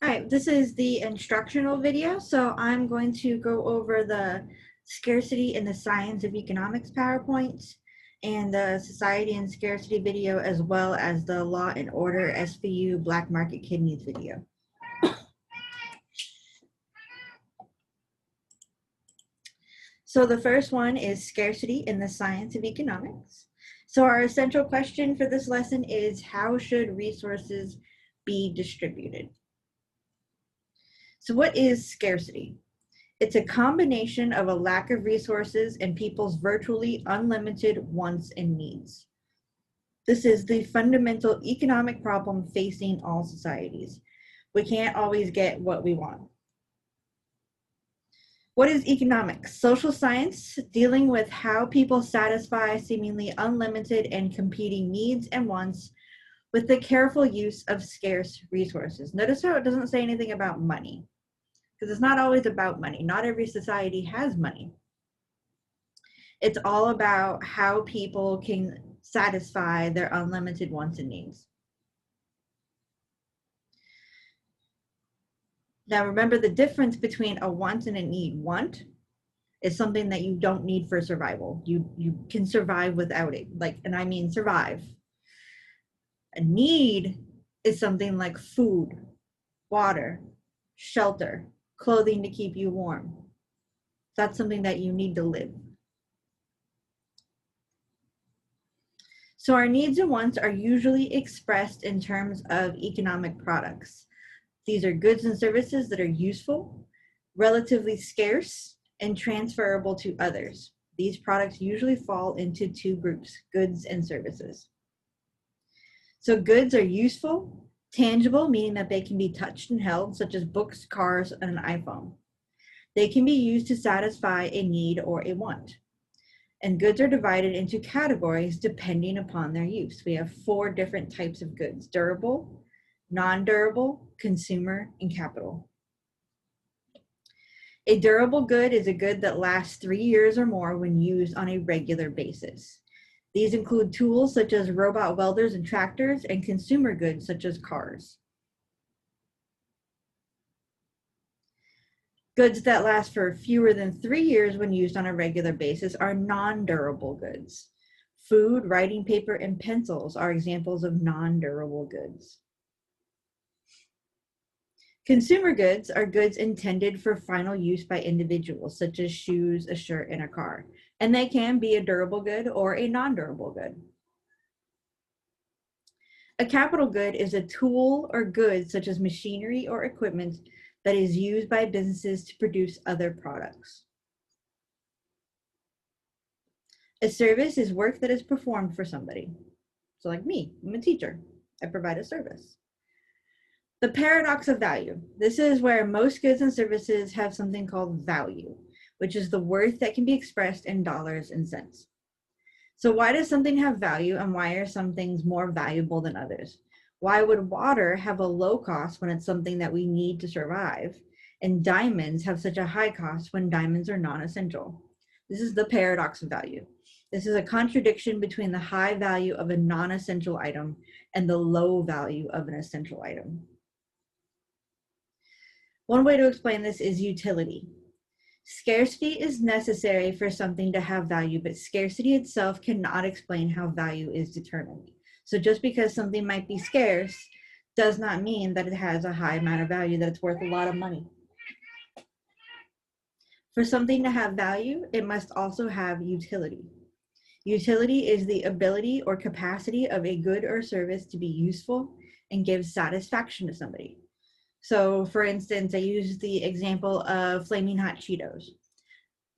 All right, this is the instructional video. So I'm going to go over the scarcity and the science of economics PowerPoint and the society and scarcity video, as well as the law and order SVU black market kidneys video. So the first one is scarcity in the science of economics. So our essential question for this lesson is, how should resources be distributed? So what is scarcity? It's a combination of a lack of resources and people's virtually unlimited wants and needs. This is the fundamental economic problem facing all societies. We can't always get what we want. What is economics? Social science dealing with how people satisfy seemingly unlimited and competing needs and wants with the careful use of scarce resources. Notice how it doesn't say anything about money, because it's not always about money. Not every society has money. It's all about how people can satisfy their unlimited wants and needs. Now remember the difference between a want and a need. Want is something that you don't need for survival. You can survive without it, and I mean survive. A need is something like food, water, shelter, clothing to keep you warm. That's something that you need to live. So our needs and wants are usually expressed in terms of economic products. These are goods and services that are useful, relatively scarce, and transferable to others. These products usually fall into two groups, goods and services. So goods are useful, tangible, meaning that they can be touched and held, such as books, cars, and an iPhone. They can be used to satisfy a need or a want. And goods are divided into categories depending upon their use. We have 4 different types of goods: durable, non-durable, consumer, and capital. A durable good is a good that lasts 3 years or more when used on a regular basis. These include tools such as robot welders and tractors, and consumer goods such as cars. Goods that last for fewer than 3 years when used on a regular basis are non-durable goods. Food, writing paper, and pencils are examples of non-durable goods. Consumer goods are goods intended for final use by individuals, such as shoes, a shirt, and a car. And they can be a durable good or a non-durable good. A capital good is a tool or good, such as machinery or equipment, that is used by businesses to produce other products. A service is work that is performed for somebody. So like me, I'm a teacher. I provide a service. The paradox of value. This is where most goods and services have something called value, which is the worth that can be expressed in dollars and cents. So why does something have value, and why are some things more valuable than others? Why would water have a low cost when it's something that we need to survive, and diamonds have such a high cost when diamonds are non-essential? This is the paradox of value. This is a contradiction between the high value of a non-essential item and the low value of an essential item. One way to explain this is utility. Scarcity is necessary for something to have value, but scarcity itself cannot explain how value is determined. So just because something might be scarce does not mean that it has a high amount of value, that it's worth a lot of money. For something to have value, it must also have utility. Utility is the ability or capacity of a good or service to be useful and give satisfaction to somebody. So for instance, I use the example of Flaming Hot Cheetos.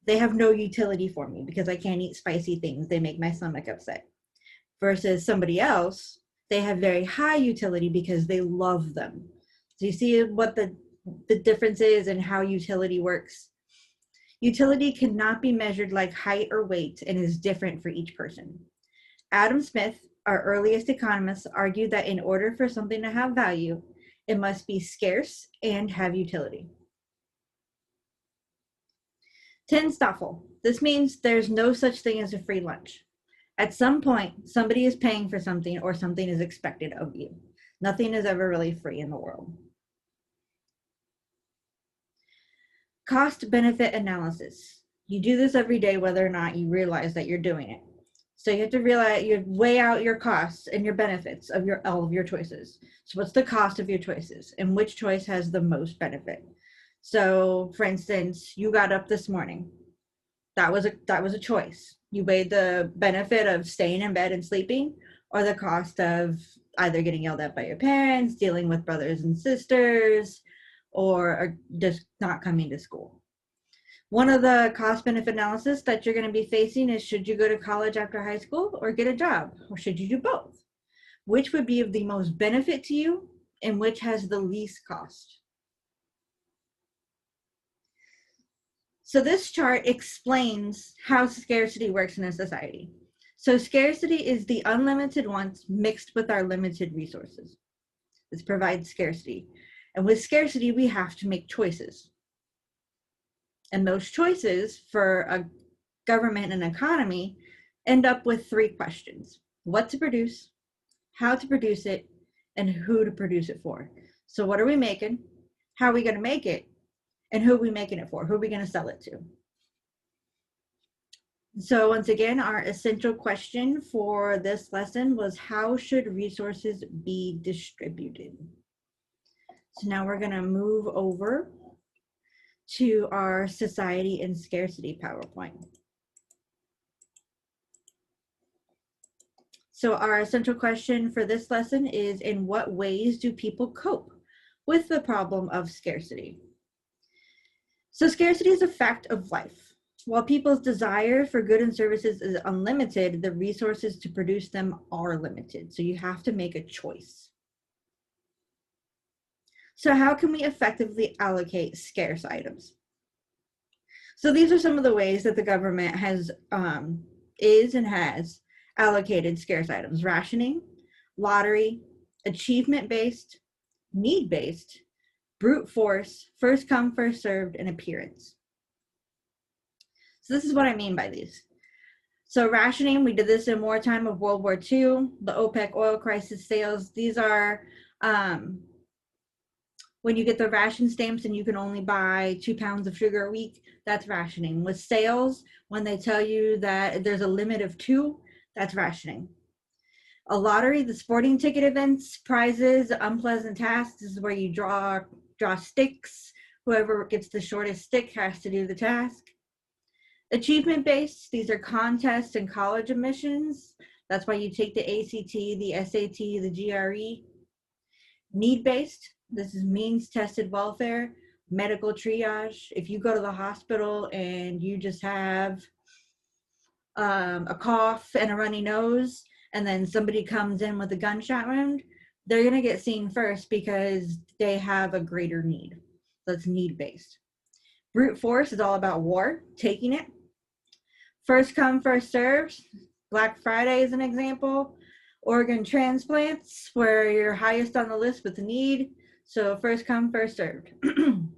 They have no utility for me because I can't eat spicy things. They make my stomach upset. Versus somebody else, they have very high utility because they love them. So you see what the difference is and how utility works? Utility cannot be measured like height or weight and is different for each person. Adam Smith, our earliest economist, argued that in order for something to have value, it must be scarce and have utility. Ten Stoffel. This means there's no such thing as a free lunch. At some point, somebody is paying for something or something is expected of you. Nothing is ever really free in the world. Cost benefit analysis. You do this every day, whether or not you realize that you're doing it. So you have to realize, you weigh out your costs and your benefits of all of your choices. So what's the cost of your choices and which choice has the most benefit? So for instance, you got up this morning. That was a choice. You weighed the benefit of staying in bed and sleeping, or the cost of either getting yelled at by your parents, dealing with brothers and sisters, or just not coming to school. One of the cost benefit analysis that you're going to be facing is, should you go to college after high school or get a job, or should you do both? Which would be of the most benefit to you and which has the least cost? So this chart explains how scarcity works in a society. So scarcity is the unlimited wants mixed with our limited resources. This provides scarcity. And with scarcity, we have to make choices. And those choices for a government and economy end up with three questions: what to produce, how to produce it, and who to produce it for. So what are we making? How are we going to make it? And who are we making it for? Who are we going to sell it to? So once again, our essential question for this lesson was, how should resources be distributed? So now we're going to move over to our society and scarcity PowerPoint. So our essential question for this lesson is, in what ways do people cope with the problem of scarcity? So scarcity is a fact of life. While people's desire for goods and services is unlimited, the resources to produce them are limited. So you have to make a choice. So how can we effectively allocate scarce items? So these are some of the ways that the government has allocated scarce items: rationing, lottery, achievement-based, need-based, brute force, first come, first served, and appearance. So this is what I mean by these. So rationing, we did this in wartime of World War II, the OPEC oil crisis sales. These are when you get the ration stamps and you can only buy 2 pounds of sugar a week, that's rationing. With sales, when they tell you that there's a limit of 2, that's rationing. A lottery, the sporting ticket events, prizes, unpleasant tasks, this is where you draw sticks. Whoever gets the shortest stick has to do the task. Achievement-based, these are contests and college admissions. That's why you take the ACT, the SAT, the GRE. Need-based, this is means-tested welfare, medical triage. If you go to the hospital and you just have a cough and a runny nose, and then somebody comes in with a gunshot wound, they're going to get seen first because they have a greater need. That's need-based. Brute force is all about war, taking it. First come, first served. Black Friday is an example. Organ transplants, where you're highest on the list with the need. So first come, first served. And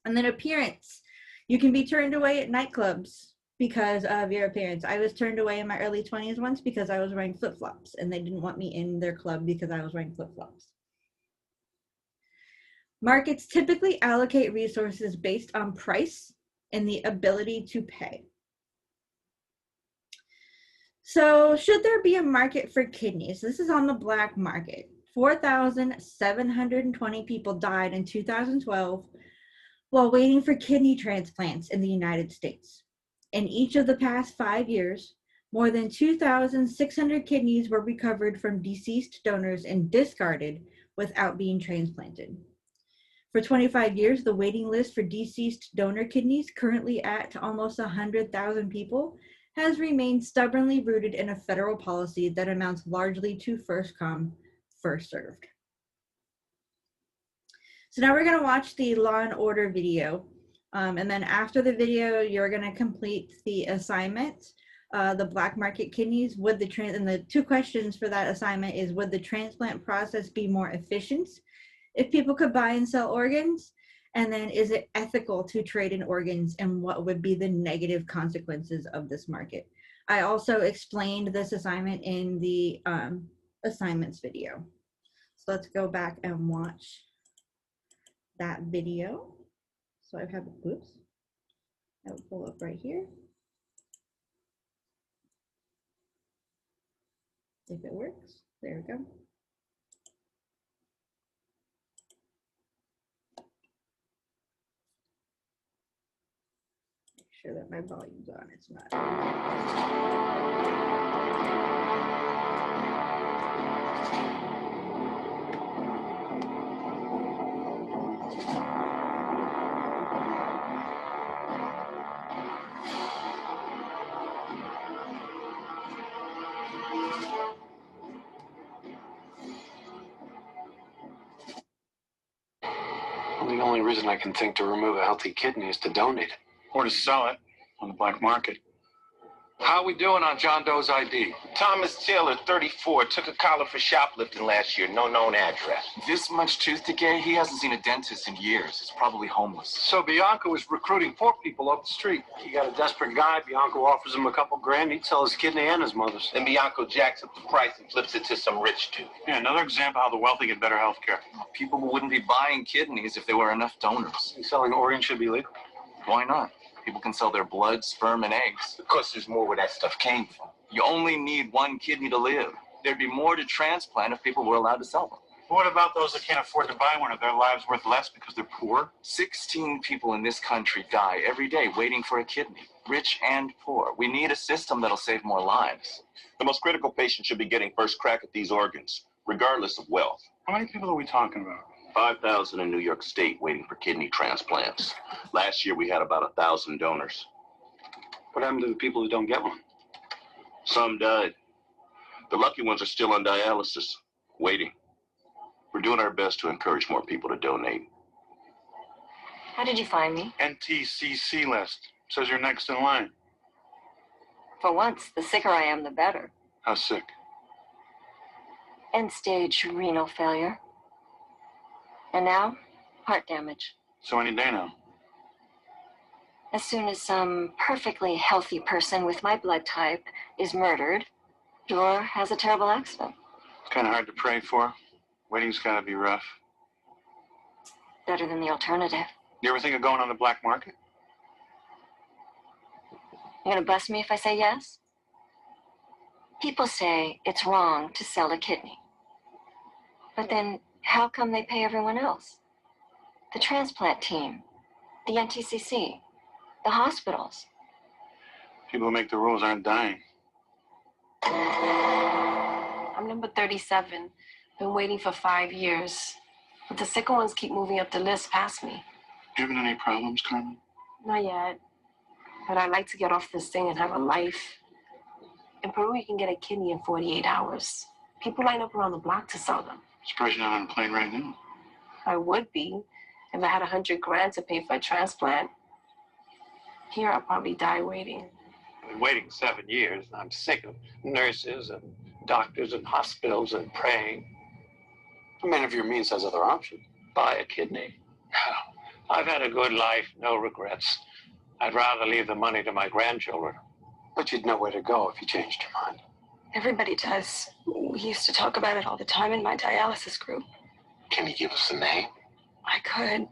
then appearance. You can be turned away at nightclubs because of your appearance. I was turned away in my early 20s once because I was wearing flip-flops, and they didn't want me in their club because I was wearing flip-flops. Markets typically allocate resources based on price and the ability to pay. So should there be a market for kidneys? This is on the black market. 4,720 people died in 2012 while waiting for kidney transplants in the United States. In each of the past 5 years, more than 2,600 kidneys were recovered from deceased donors and discarded without being transplanted. For 25 years, the waiting list for deceased donor kidneys, currently at almost 100,000 people, has remained stubbornly rooted in a federal policy that amounts largely to first come, first served. So now we're going to watch the Law and Order video. And then after the video, you're going to complete the assignment, the black market kidneys. And the 2 questions for that assignment is, would the transplant process be more efficient if people could buy and sell organs? And then, is it ethical to trade in organs, and what would be the negative consequences of this market? I also explained this assignment in the assignments video. So let's go back and watch that video. So I have, whoops, I will pull up right here. If it works, there we go. Make sure that my volume's on, it's not. The only reason I can think to remove a healthy kidney is to donate it. Or to sell it on the black market. How are we doing on John Doe's ID? Thomas Taylor, 34, took a collar for shoplifting last year. No known address. This much tooth decay? He hasn't seen a dentist in years. He's probably homeless. So Bianco is recruiting poor people off the street. He got a desperate guy. Bianco offers him a couple grand. He'd sell his kidney and his mother's. Then Bianco jacks up the price and flips it to some rich dude. Yeah, another example how the wealthy get better health care. People wouldn't be buying kidneys if there were enough donors. And selling organs should be legal. Why not? People can sell their blood, sperm, and eggs. Because there's more where that stuff came from. You only need one kidney to live. There'd be more to transplant if people were allowed to sell them. What about those that can't afford to buy one? Are their lives worth less because they're poor? 16 people in this country die every day waiting for a kidney, rich and poor. We need a system that'll save more lives. The most critical patients should be getting first crack at these organs, regardless of wealth. How many people are we talking about? 5,000 in New York State waiting for kidney transplants. Last year, we had about 1,000 donors. What happened to the people who don't get one? Some died. The lucky ones are still on dialysis, waiting. We're doing our best to encourage more people to donate. How did you find me? NTCC list. Says you're next in line. For once, the sicker I am, the better. How sick? End-stage renal failure. And now, heart damage. So any day now. As soon as some perfectly healthy person with my blood type is murdered or has a terrible accident. It's kind of hard to pray for. Waiting's gotta be rough. Better than the alternative. You ever think of going on the black market? You gonna bust me if I say yes? People say it's wrong to sell a kidney. But then how come they pay everyone else? The transplant team, the NTCC, the hospitals. People who make the rules aren't dying. I'm number 37. Been waiting for 5 years. But the sicker ones keep moving up the list past me. You having any problems, Carmen? Not yet. But I'd like to get off this thing and have a life. In Peru, you can get a kidney in 48 hours. People line up around the block to sell them. Surprised you're not on a plane right now. I would be if I had 100 grand to pay for a transplant. Here, I'll probably die waiting. I've been waiting 7 years. I'm sick of nurses and doctors and hospitals and praying. A man of your means has other options. Buy a kidney. I've had a good life, no regrets. I'd rather leave the money to my grandchildren. But you'd know where to go if you changed your mind. Everybody does. We used to talk about it all the time in my dialysis group. Can you give us a name? I could,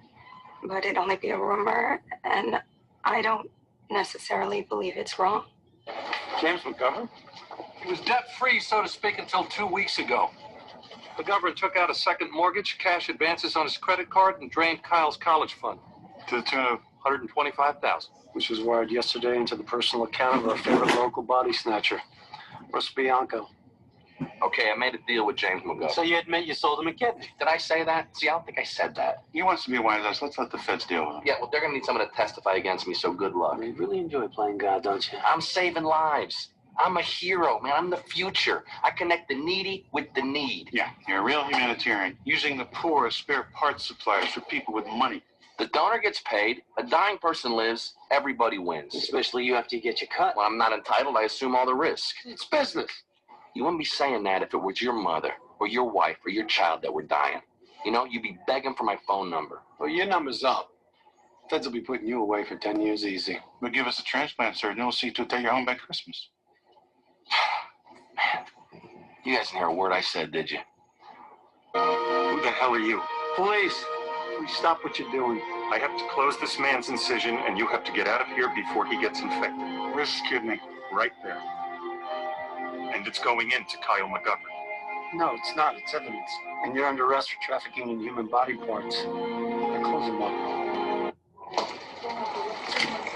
but it'd only be a rumor, and I don't necessarily believe it's wrong. James McGovern? He was debt-free, so to speak, until 2 weeks ago. McGovern took out a second mortgage, cash advances on his credit card, and drained Kyle's college fund to the tune of $125,000. Which was wired yesterday into the personal account of our favorite local body snatcher, Russ Bianco. Okay, I made a deal with James McGovern. So you admit you sold him a kidney? Did I say that? See, I don't think I said that. He wants to be one of us. Let's let the feds deal with him. Yeah, well, they're gonna need someone to testify against me, so good luck. You really enjoy playing God, don't you? I'm saving lives. I'm a hero, man. I'm the future. I connect the needy with the need. Yeah, you're a real humanitarian, using the poor as spare parts suppliers for people with money. The donor gets paid, a dying person lives, everybody wins. Especially you after you get your cut. When I'm not entitled, I assume all the risk. It's business. You wouldn't be saying that if it was your mother or your wife or your child that were dying. You know, you'd be begging for my phone number. Well, your number's up. Feds will be putting you away for 10 years easy. But give us a transplant, sir, and we'll see to it that you're home by Christmas. Man, you guys didn't hear a word I said, did you? Who the hell are you? Police. Please stop what you're doing. I have to close this man's incision, and you have to get out of here before he gets infected. Where's his kidney? Right there. And it's going into Kyle McGovern. No, it's not. It's evidence. And you're under arrest for trafficking in human body parts. Now close him up.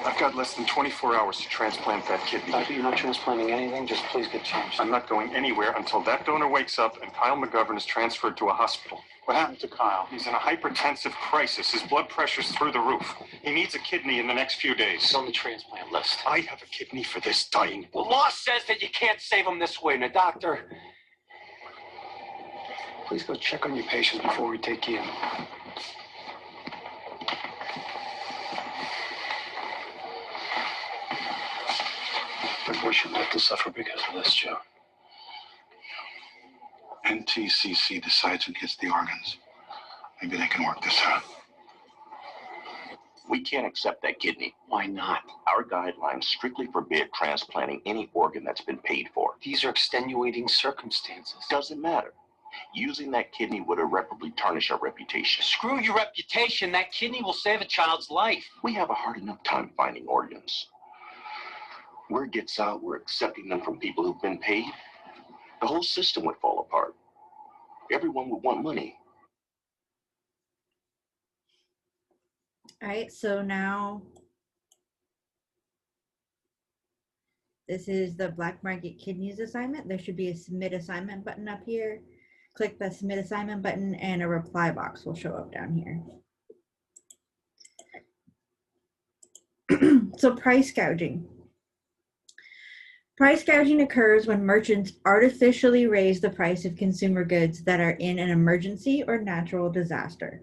I've got less than 24 hours to transplant that kidney. Doctor, you're not transplanting anything. Just please get changed. I'm not going anywhere until that donor wakes up and Kyle McGovern is transferred to a hospital. What happened to Kyle? He's in a hypertensive crisis. His blood pressure's through the roof. He needs a kidney in the next few days. He's on the transplant list. I have a kidney for this dying The woman. law says that you can't save him this way. Now, doctor, Please go check on your patient before we take you in. But we should live to suffer because of this, Joe. NTCC decides who gets the organs. Maybe they can work this out. We can't accept that kidney. Why not? Our guidelines strictly forbid transplanting any organ that's been paid for. These are extenuating circumstances. Doesn't matter. Using that kidney would irreparably tarnish our reputation. screw your reputation. That kidney will save a child's life. We have a hard enough time finding organs. Word gets out, we're accepting them from people who've been paid. The whole system would fall apart. Everyone would want money. All right, so now this is the Black Market Kidneys assignment. There should be a submit assignment button up here. Click the submit assignment button and a reply box will show up down here. So price gouging. Price gouging occurs when merchants artificially raise the price of consumer goods that are in an emergency or natural disaster.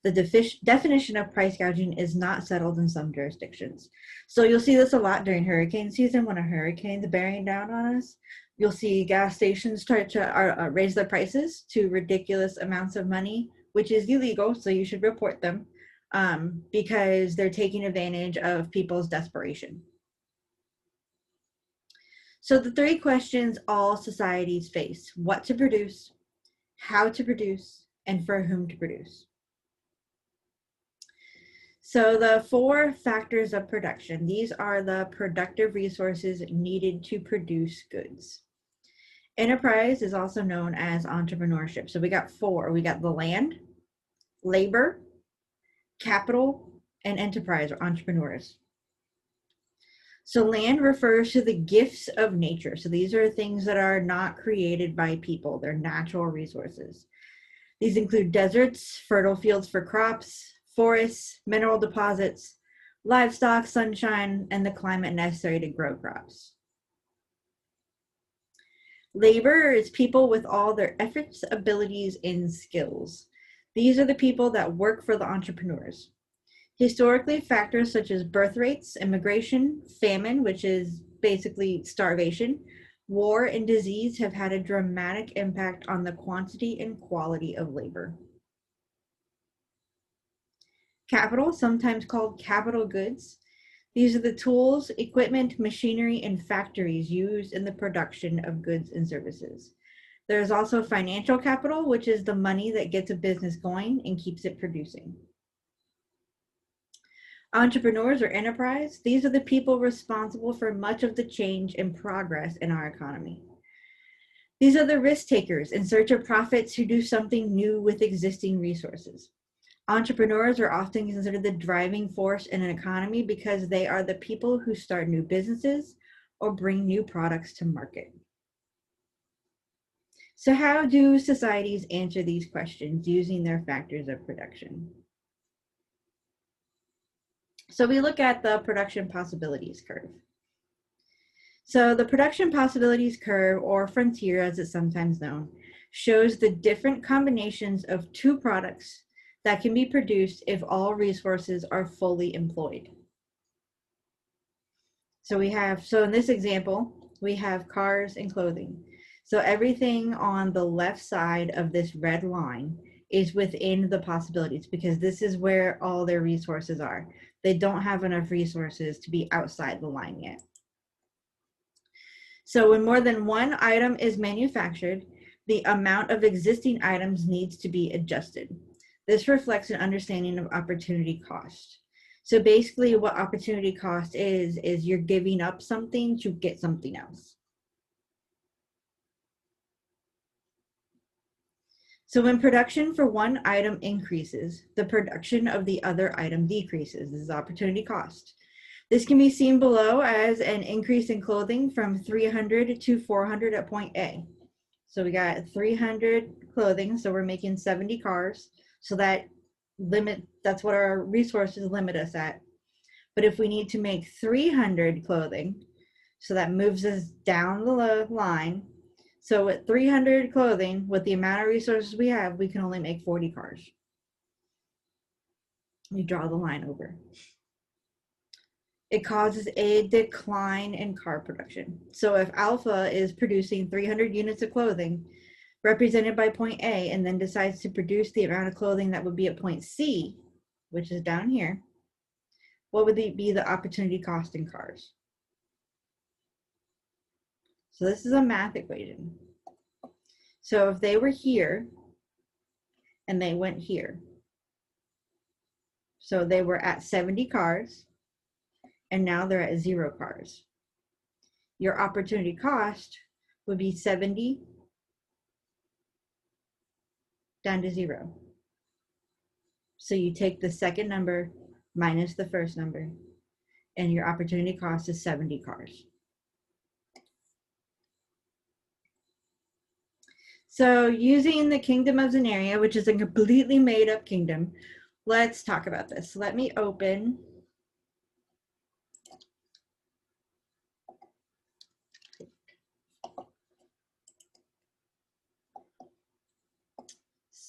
The definition of price gouging is not settled in some jurisdictions. So you'll see this a lot during hurricane season when a hurricane's bearing down on us. You'll see gas stations start to raise their prices to ridiculous amounts of money, which is illegal, so you should report them because they're taking advantage of people's desperation. So the three questions all societies face: what to produce, how to produce, and for whom to produce. So the four factors of production, these are the productive resources needed to produce goods. Enterprise is also known as entrepreneurship. So we got four. We got the land, labor, capital, and enterprise or entrepreneurs. So land refers to the gifts of nature. So these are things that are not created by people. They're natural resources. These include deserts, fertile fields for crops, forests, mineral deposits, livestock, sunshine, and the climate necessary to grow crops. Labor is people with all their efforts, abilities, and skills. These are the people that work for the entrepreneurs. Historically, factors such as birth rates, immigration, famine, which is basically starvation, war, and disease have had a dramatic impact on the quantity and quality of labor. Capital, sometimes called capital goods. These are the tools, equipment, machinery, and factories used in the production of goods and services. There is also financial capital, which is the money that gets a business going and keeps it producing. Entrepreneurs or enterprise, these are the people responsible for much of the change and progress in our economy. These are the risk takers in search of profits who do something new with existing resources. Entrepreneurs are often considered the driving force in an economy because they are the people who start new businesses or bring new products to market. So how do societies answer these questions using their factors of production? So we look at the production possibilities curve. So the production possibilities curve, or frontier as it's sometimes known, shows the different combinations of two products that can be produced if all resources are fully employed. So in this example, we have cars and clothing. So everything on the left side of this red line is within the possibilities because this is where all their resources are. They don't have enough resources to be outside the line yet. So when more than one item is manufactured, the amount of existing items needs to be adjusted. This reflects an understanding of opportunity cost. So basically what opportunity cost is you're giving up something to get something else. So when production for one item increases, the production of the other item decreases. This is opportunity cost. This can be seen below as an increase in clothing from 300 to 400 at point A. So we got 300 clothing, so we're making 70 cars. So that's what our resources limit us at. But if we need to make 300 clothing, so that moves us down the line. So at 300 clothing, with the amount of resources we have, we can only make 40 cars. You draw the line over. It causes a decline in car production. So if Alpha is producing 300 units of clothing, represented by point A, and then decides to produce the amount of clothing that would be at point C, which is down here, what would be the opportunity cost in cars? So this is a math equation. So if they were here and they went here, so they were at 70 cars and now they're at 0 cars. Your opportunity cost would be 70 down to 0. So you take the second number minus the first number, and your opportunity cost is 70 cars. So using the kingdom of Zenaria, which is a completely made up kingdom, let's talk about this. Let me open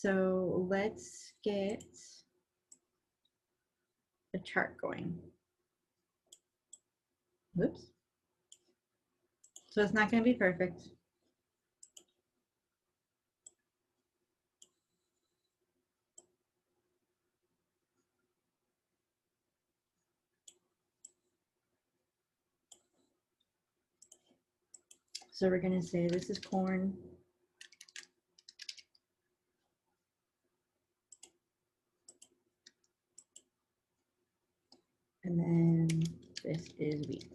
So let's get a chart going. Whoops. So it's not going to be perfect. So we're going to say this is corn. And then this is wheat.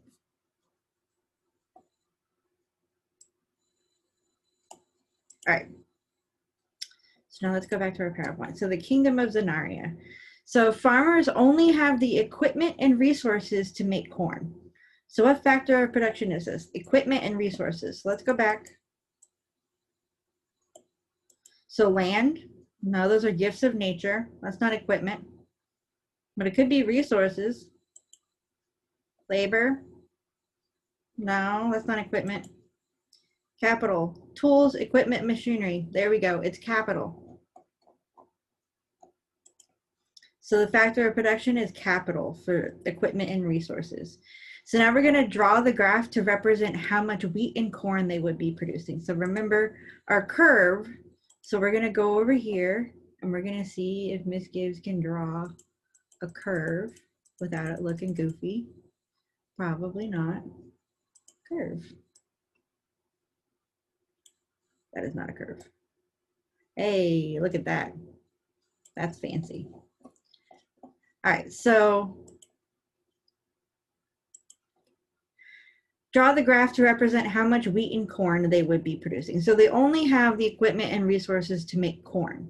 All right. So now let's go back to our PowerPoint. So the kingdom of Zenaria. So farmers only have the equipment and resources to make corn. So what factor of production is this? Equipment and resources. Let's go back. So land, no, those are gifts of nature. That's not equipment, but it could be resources. Labor, no, that's not equipment. Capital, tools, equipment, machinery. There we go, it's capital. So the factor of production is capital for equipment and resources. So now we're gonna draw the graph to represent how much wheat and corn they would be producing. So remember our curve. So we're gonna go over here and we're gonna see if Miss Gibbs can draw a curve without it looking goofy. Probably not. Curve. That is not a curve. Hey, look at that. That's fancy. All right, so draw the graph to represent how much wheat and corn they would be producing. So they only have the equipment and resources to make corn.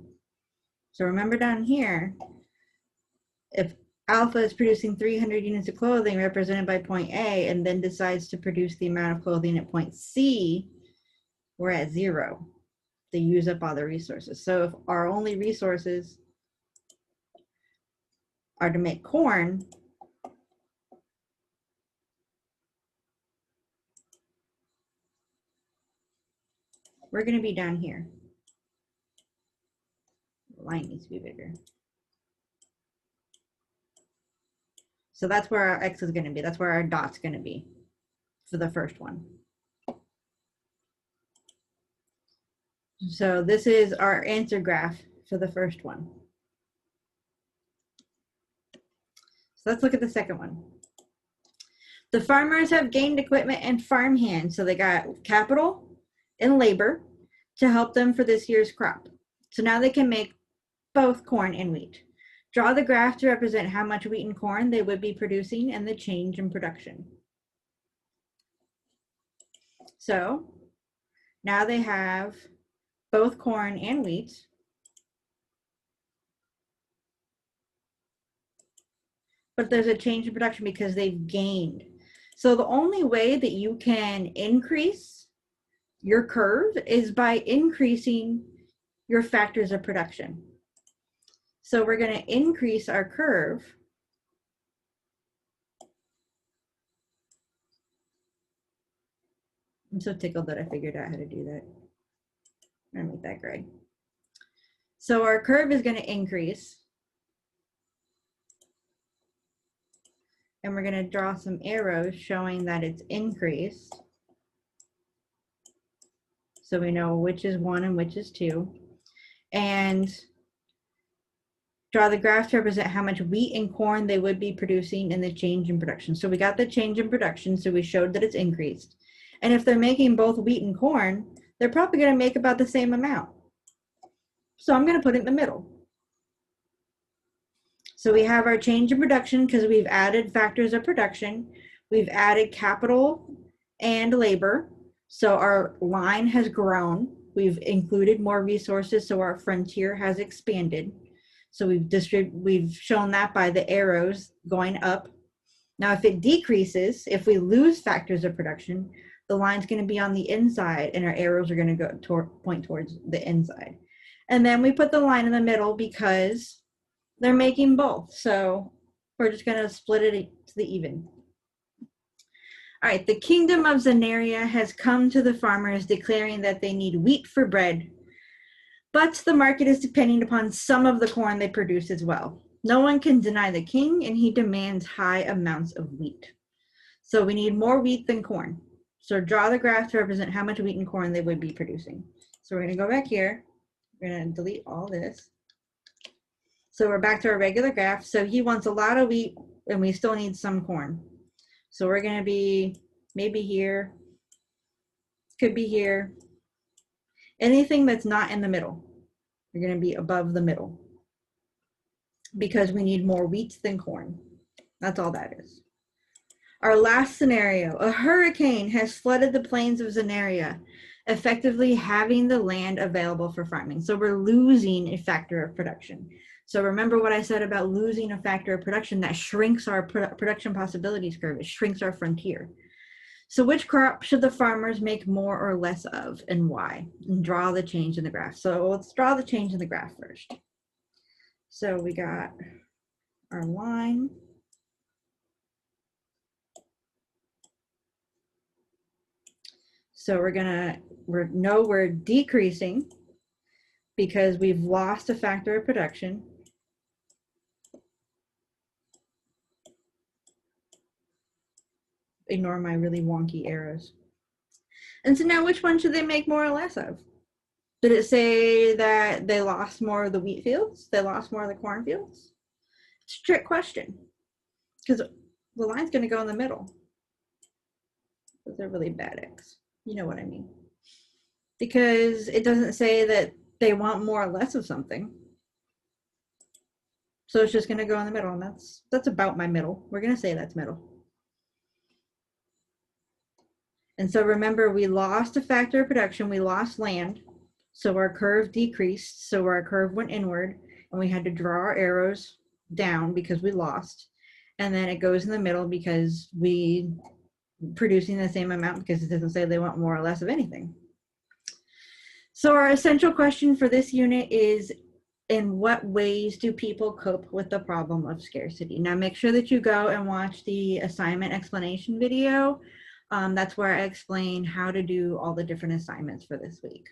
So remember down here, if Alpha is producing 300 units of clothing represented by point A and then decides to produce the amount of clothing at point C, we're at 0. They use up all the resources. So if our only resources are to make corn, we're going to be down here. The line needs to be bigger. So that's where our X is going to be. That's where our dot's going to be for the first one. So this is our answer graph for the first one. So let's look at the second one. The farmers have gained equipment and farm hands. So they got capital and labor to help them for this year's crop. So now they can make both corn and wheat. Draw the graph to represent how much wheat and corn they would be producing and the change in production. So now they have both corn and wheat. But there's a change in production because they've gained. So the only way that you can increase your curve is by increasing your factors of production. So we're going to increase our curve I'm so tickled that I figured out how to do that. I'm gonna make that gray. So our curve is going to increase. And we're going to draw some arrows showing that it's increased. So we know which is 1 and which is 2. And draw the graph to represent how much wheat and corn they would be producing and the change in production. So we got the change in production, so we showed that it's increased. And if they're making both wheat and corn, they're probably going to make about the same amount. So I'm going to put it in the middle. So we have our change in production because we've added factors of production. We've added capital and labor. So our line has grown. We've included more resources, so our frontier has expanded. So we've shown that by the arrows going up. Now, if it decreases, if we lose factors of production, the line's going to be on the inside and our arrows are going to go point towards the inside. And then we put the line in the middle because they're making both. So we're just going to split it to the even. All right, the kingdom of Zenaria has come to the farmers declaring that they need wheat for bread, but the market is depending upon some of the corn they produce as well. No one can deny the king, and he demands high amounts of wheat. So we need more wheat than corn. So draw the graph to represent how much wheat and corn they would be producing. So we're going to go back here. We're going to delete all this. So we're back to our regular graph. So he wants a lot of wheat, and we still need some corn. So we're going to be maybe here, could be here. Anything that's not in the middle, we're going to be above the middle because we need more wheat than corn. That's all that is. Our last scenario, a hurricane has flooded the plains of Zenaria, effectively having the land available for farming. So we're losing a factor of production. So remember what I said about losing a factor of production, that shrinks our production possibilities curve, it shrinks our frontier. So which crop should the farmers make more or less of and why? And draw the change in the graph. So let's draw the change in the graph first. So we got our line. So we're decreasing because we've lost a factor of production. Ignore my really wonky arrows. And so now which one should they make more or less of? Did it say that they lost more of the wheat fields? They lost more of the corn fields? It's a trick question because the line's going to go in the middle. Those are really bad X. You know what I mean. Because it doesn't say that they want more or less of something. So it's just going to go in the middle, and that's about my middle. We're going to say that's middle. And so remember, we lost a factor of production, we lost land, so our curve decreased, so our curve went inward, and we had to draw our arrows down because we lost. And then it goes in the middle because we producing the same amount because it doesn't say they want more or less of anything. So our essential question for this unit is, in what ways do people cope with the problem of scarcity? Now make sure that you go and watch the assignment explanation video. That's where I explain how to do all the different assignments for this week.